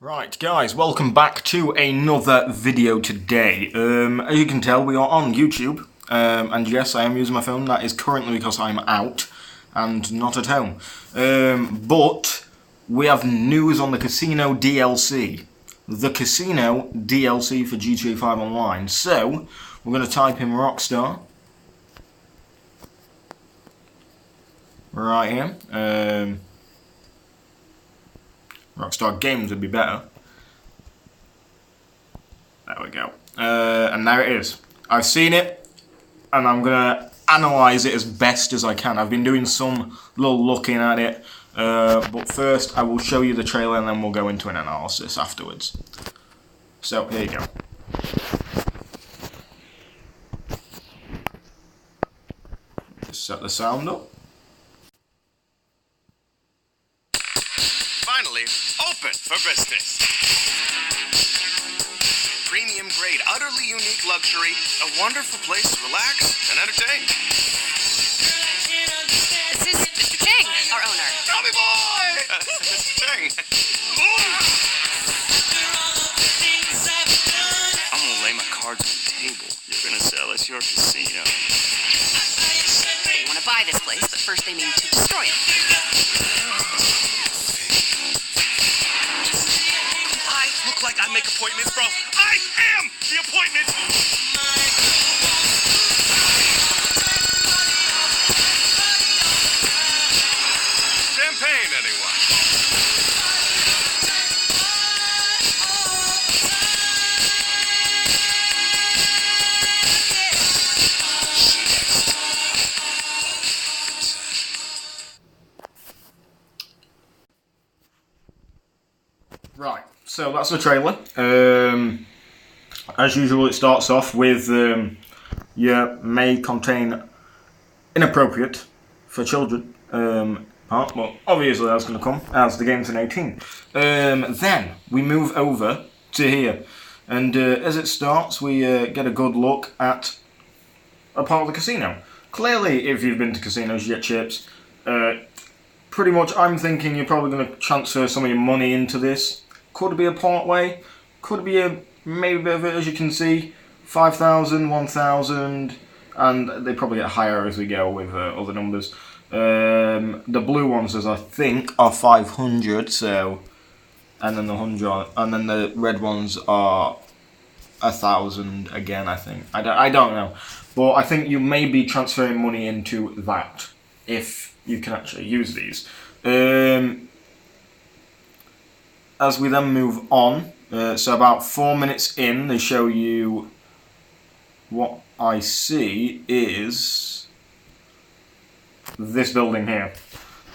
Right, guys, welcome back to another video today. As you can tell, we are on YouTube, and yes, I am using my phone. That is currently because I'm out and not at home. But we have news on the Casino DLC. The Casino DLC for GTA 5 Online. So, we're going to type in Rockstar. Right here. Rockstar Games would be better. There we go. And there it is. I've seen it, and I'm going to analyse it as best as I can. I've been doing some little looking at it, but first I will show you the trailer and then we'll go into an analysis afterwards. So, here you go. Just set the sound up. Finally, open for business. Premium grade, utterly unique luxury, a wonderful place to relax and entertain. This is Mr. Chang, our owner. Tommy boy! Mr. Chang. I'm gonna lay my cards on the table. You're gonna sell us your casino. They want to buy this place, but first they mean to destroy it. I look like I make appointments, bro. I am the appointment! Champagne, anyone? Right, so that's the trailer. As usual, it starts off with may contain inappropriate for children part, but obviously that's going to come as the game's an 18. Then we move over to here, and as it starts, we get a good look at a part of the casino. Clearly, if you've been to casinos, you get chips. Pretty much, I'm thinking you're probably going to transfer some of your money into this. Could be a part way, could be a maybe a bit of it, as you can see, 5,000, 1,000, and they probably get higher as we go with other numbers. The blue ones, as I think, are 500, so, and then the 100, and then the red ones are 1,000 again, I think. I don't know, but I think you may be transferring money into that, if you can actually use these. As we then move on, so about 4 minutes in, they show you what I see is this building here.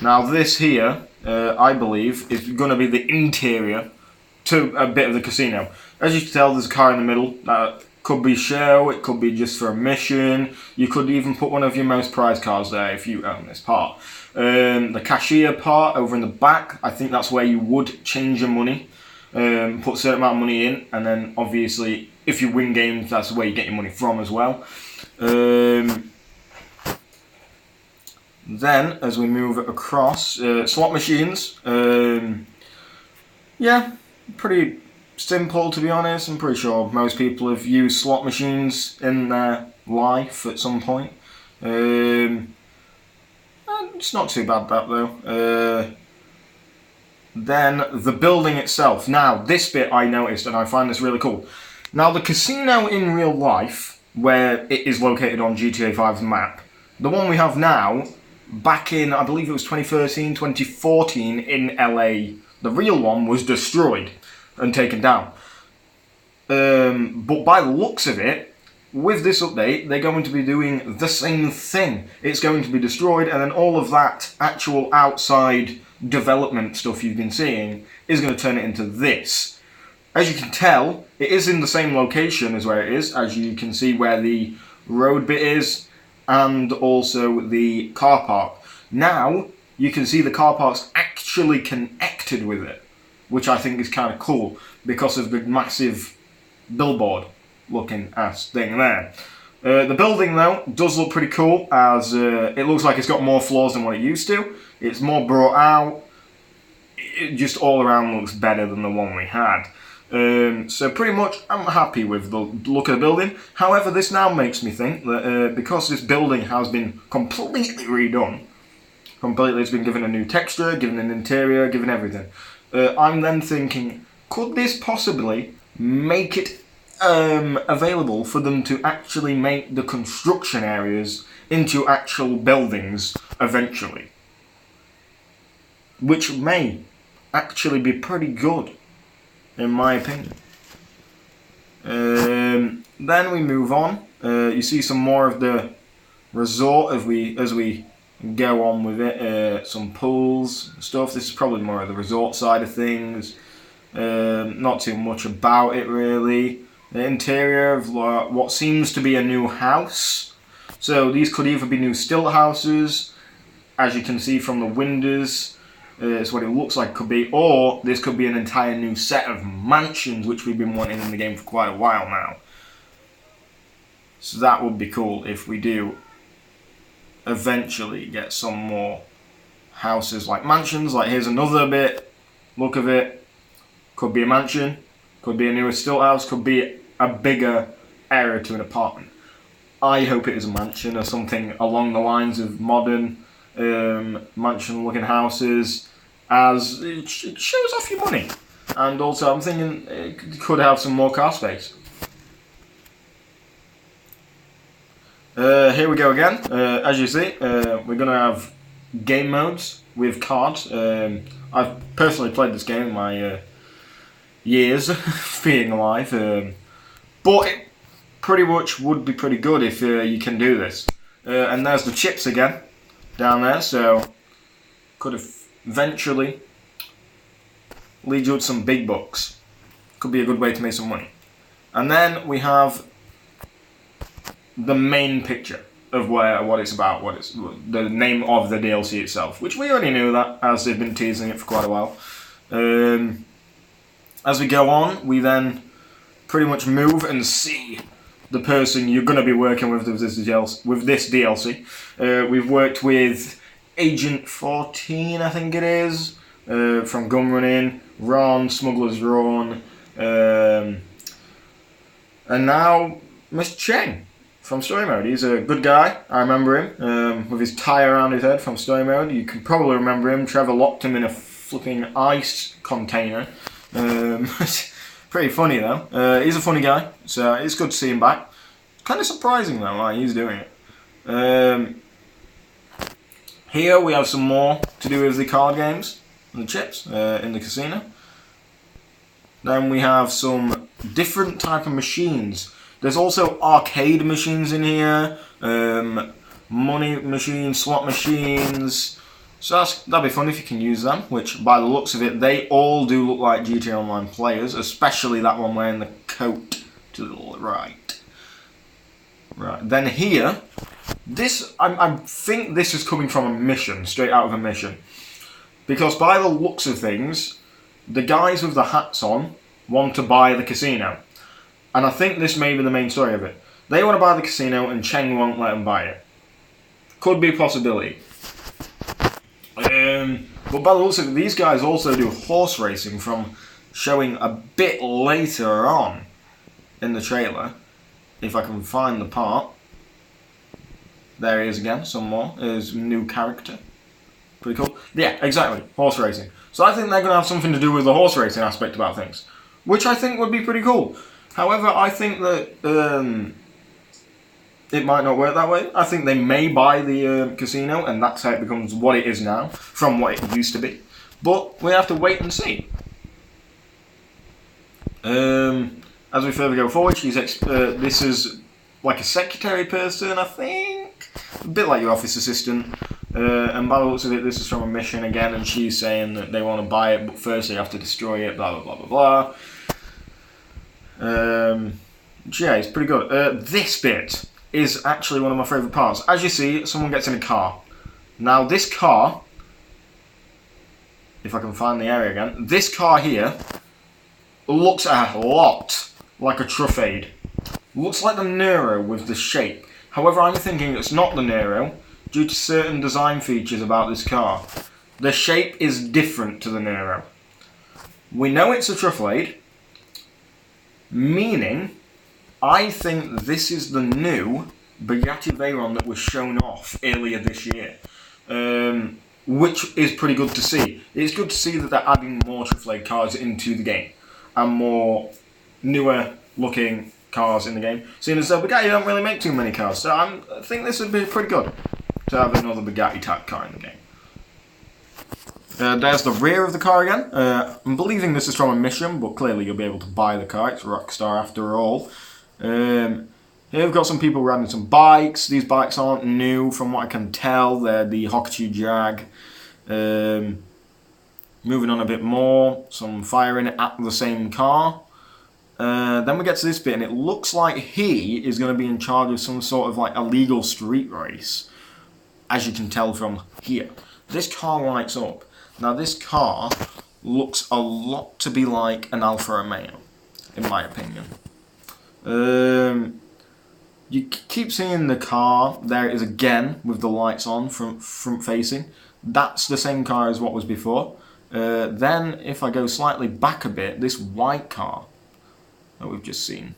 Now this here, I believe, is going to be the interior to a bit of the casino. As you can tell, there's a car in the middle. That could be show, it could be just for a mission. You could even put one of your most prized cars there if you own this part. The cashier part over in the back, I think that's where you would change your money. Put a certain amount of money in, and then obviously if you win games, that's where you get your money from as well. Then as we move across, slot machines, yeah, pretty simple to be honest. I'm pretty sure most people have used slot machines in their life at some point. It's not too bad that though. Then the building itself. Now this bit I noticed and I find this really cool. Now the casino in real life, where it is located on GTA 5's map, the one we have now, back in I believe it was 2013, 2014 in LA, the real one was destroyed and taken down. But by the looks of it, with this update, they're going to be doing the same thing. It's going to be destroyed, and then all of that actual outside development stuff you've been seeing is going to turn it into this. As you can tell, it is in the same location as where it is, as you can see where the road bit is, and also the car park. Now, you can see the car park's actually connected with it, which I think is kind of cool, because of the massive billboard looking ass thing there. The building though does look pretty cool, as it looks like it's got more floors than what it used to. It's more brought out. it just all around looks better than the one we had. So pretty much I'm happy with the look of the building. However, this now makes me think that because this building has been completely redone, it's been given a new texture, given an interior, given everything. I'm then thinking, could this possibly make it available for them to actually make the construction areas into actual buildings eventually? Which may actually be pretty good, in my opinion. Then we move on. You see some more of the resort as we go on with it. Some pools and stuff. This is probably more of the resort side of things. Not too much about it really. The interior of what seems to be a new house. So these could either be new stilt houses, as you can see from the windows. It's what it looks like could be, or this could be an entire new set of mansions which we've been wanting in the game for quite a while now. So that would be cool if we do eventually get some more houses like mansions. Like here's another bit, look of it, could be a mansion, could be a newer stilt house, could be a bigger area to an apartment. I hope it is a mansion or something along the lines of modern mansion looking houses, as it shows off your money. And also I'm thinking it could have some more car space. Here we go again. As you see, we're going to have game modes with cards. I've personally played this game in my years being alive, but it pretty much would be pretty good if you can do this. And there's the chips again down there, so could eventually lead you to some big bucks. Could be a good way to make some money. And then we have the main picture of what it's about, what it's the name of the DLC itself, which we already knew that, as they've been teasing it for quite a while. As we go on, we then pretty much move and see the person you're going to be working with this DLC. We've worked with Agent 14, I think it is, from Gun Running, Ron, Smuggler's Run, and now Mr. Cheng from Story Mode. He's a good guy. I remember him with his tie around his head from Story Mode. You can probably remember him. Trevor locked him in a flipping ice container. Pretty funny though. He's a funny guy, so it's good to see him back. Kind of surprising though why he's doing it. Here we have some more to do with the card games and the chips in the casino. Then we have some different type of machines. There's also arcade machines in here, money machines, slot machines. So that'd be fun if you can use them, which by the looks of it, they all do look like GTA Online players, especially that one wearing the coat to the right. Right, then here, I think this is coming from a mission, straight out of a mission. Because by the looks of things, the guys with the hats on want to buy the casino. And I think this may be the main story of it. They want to buy the casino and Cheng won't let them buy it. Could be a possibility. But by the looks of it, these guys also do horse racing, from showing a bit later on in the trailer. If I can find the part. There he is again, some more. His new character. Pretty cool. Yeah, exactly. Horse racing. So I think they're going to have something to do with the horse racing aspect about things. Which I think would be pretty cool. However, I think that it might not work that way. I think they may buy the casino, and that's how it becomes what it is now, from what it used to be. But we have to wait and see. As we further go forward, this is like a secretary person, I think? A bit like your office assistant. And by the looks of it, this is from a mission again, and she's saying that they want to buy it, but first they have to destroy it, blah, blah, blah, blah, blah. Yeah, it's pretty good. This bit is actually one of my favourite parts. As you see, someone gets in a car. Now, this car, if I can find the area again, this car here looks a lot like a Truffade. Looks like the Nero with the shape. However, I'm thinking it's not the Nero due to certain design features about this car. The shape is different to the Nero. We know it's a Trufflade, meaning I think this is the new Bugatti Veyron that was shown off earlier this year, which is pretty good to see. It's good to see that they're adding more Trufflade cars into the game and more newer looking cars in the game. Seeing as though Bugatti don't really make too many cars, so I think this would be pretty good to have another Bugatti type car in the game. There's the rear of the car again. I'm believing this is from a mission, but clearly you'll be able to buy the car. It's Rockstar after all. Here we've got some people riding some bikes. These bikes aren't new from what I can tell. They're the Hokuto Jag. Moving on a bit more. Some firing at the same car. Then we get to this bit and it looks like he is going to be in charge of some sort of like illegal street race. As you can tell from here. This car lights up. Now this car looks a lot to be like an Alfa Romeo, in my opinion. You keep seeing the car, there it is again with the lights on front facing. That's the same car as what was before. Then if I go slightly back a bit, this white car that we've just seen.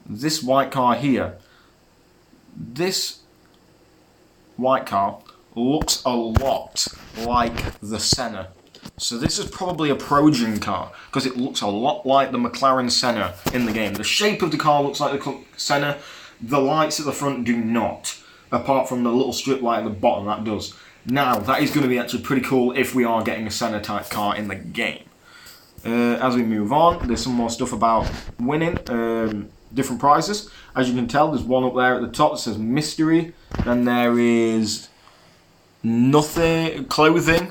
This white car here. This white car looks a lot like the Senna. So this is probably a Progen car, because it looks a lot like the McLaren Senna in the game. The shape of the car looks like the Senna, the lights at the front do not, apart from the little strip light at the bottom, that does. Now, that is going to be actually pretty cool if we are getting a Senna type car in the game. As we move on, there's some more stuff about winning different prizes. As you can tell, there's one up there at the top that says Mystery, then there is nothing, clothing,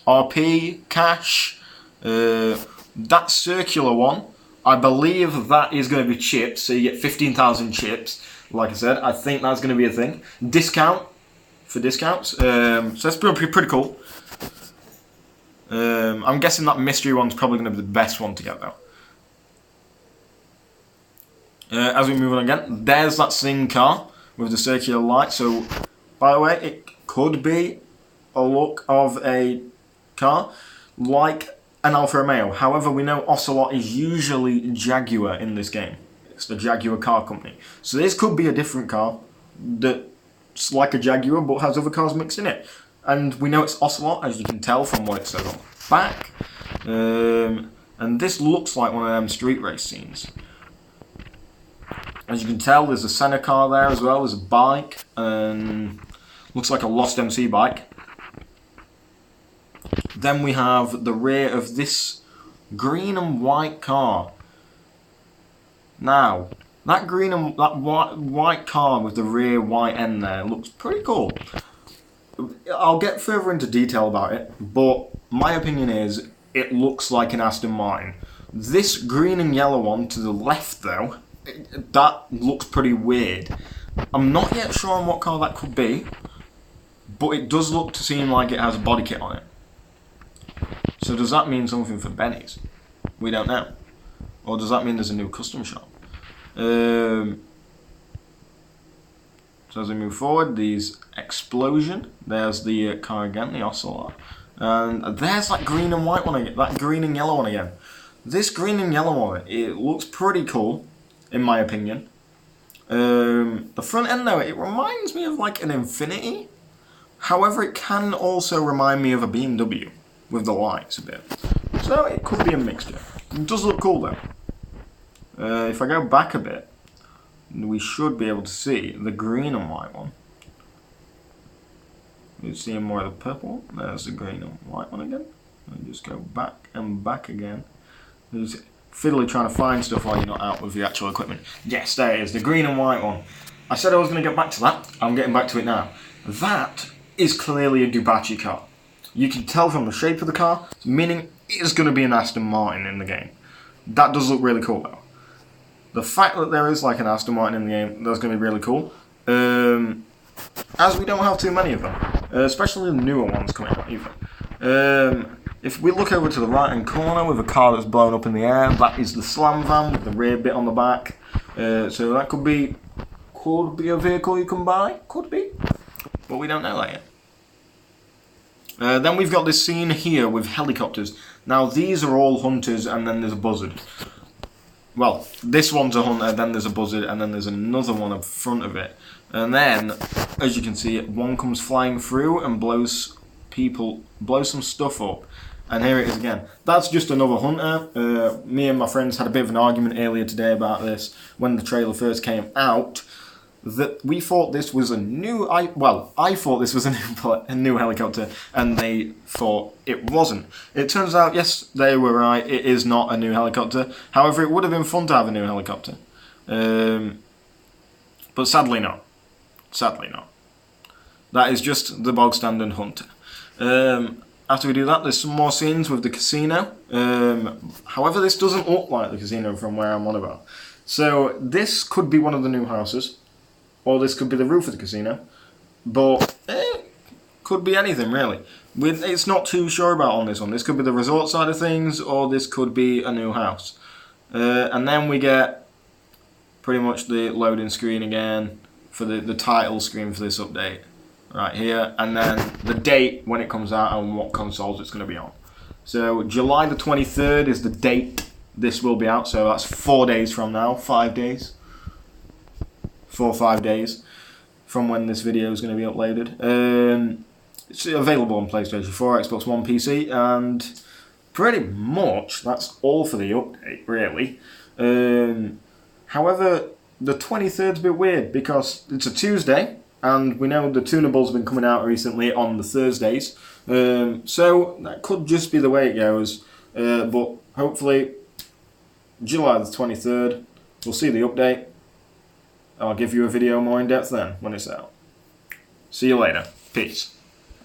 RP, cash, that circular one, I believe that is going to be chips, so you get 15,000 chips, like I said, I think that's going to be a thing. Discount, for discounts, so that's pretty cool. I'm guessing that mystery one's probably going to be the best one to get though. As we move on again, there's that same car with the circular light, so by the way, it could be a look of a car like an Alfa Romeo. However, we know Ocelot is usually Jaguar in this game. It's the Jaguar car company. So this could be a different car that's like a Jaguar but has other cars mixed in it. And we know it's Ocelot, as you can tell from what it says on the back. And this looks like one of them street race scenes. As you can tell, there's a Senna car there as well. There's a bike, and looks like a Lost MC bike. Then we have the rear of this green and white car. Now, that green and that white car with the rear white end there looks pretty cool. I'll get further into detail about it, but my opinion is it looks like an Aston Martin. This green and yellow one to the left though, that looks pretty weird. I'm not yet sure on what car that could be, but it does look to seem like it has a body kit on it. So does that mean something for Benny's? We don't know. Or does that mean there's a new custom shop? So as we move forward, these explosion. There's the car again, the Ocelot. And there's that green and white one again, that green and yellow one again. This green and yellow one, it looks pretty cool, in my opinion. The front end though, it reminds me of like an Infiniti. However, it can also remind me of a BMW with the lights a bit. So it could be a mixture. It does look cool though. If I go back a bit, we should be able to see the green and white one. You see more of the purple. There's the green and white one again. And just go back and back again. Just fiddly trying to find stuff while you're not out with the actual equipment. Yes, there it is, the green and white one. I said I was going to get back to that. I'm getting back to it now. That is clearly a Ducati car. You can tell from the shape of the car, meaning it is going to be an Aston Martin in the game. That does look really cool though. The fact that there is like an Aston Martin in the game, that's going to be really cool. As we don't have too many of them, especially the newer ones coming out either. If we look over to the right hand corner with a car that's blown up in the air, that is the Slam Van with the rear bit on the back. So that could be a vehicle you can buy, could be, but we don't know that yet. Then we've got this scene here with helicopters. Now these are all hunters, and then there's a buzzard. Well, this one's a hunter, then there's a buzzard, and then there's another one in front of it. And then, as you can see, one comes flying through and blows some stuff up. And here it is again. That's just another hunter. Me and my friends had a bit of an argument earlier today about this when the trailer first came out. That we thought this was a new. I thought this was a new helicopter, and they thought it wasn't. It turns out, yes, they were right. It is not a new helicopter. However, it would have been fun to have a new helicopter, but sadly not. Sadly not. That is just the bog standard hunter. After we do that, there's some more scenes with the casino. However, this doesn't look like the casino from where I'm on about. So this could be one of the new houses. Or this could be the roof of the casino, but could be anything really. It's not too sure about on this one. This could be the resort side of things, or this could be a new house. And then we get pretty much the loading screen again for the title screen for this update right here, and then the date when it comes out and what consoles it's going to be on. So July the 23rd is the date this will be out. So that's 4 days from now, 5 days. 4 or 5 days from when this video is going to be uploaded. It's available on PlayStation 4, Xbox One, PC, and pretty much that's all for the update, really. However, the 23rd is a bit weird because it's a Tuesday, and we know the Tunables have been coming out recently on the Thursdays, so that could just be the way it goes. But hopefully, July the 23rd, we'll see the update. I'll give you a video more in depth then when it's out. See you later. Peace.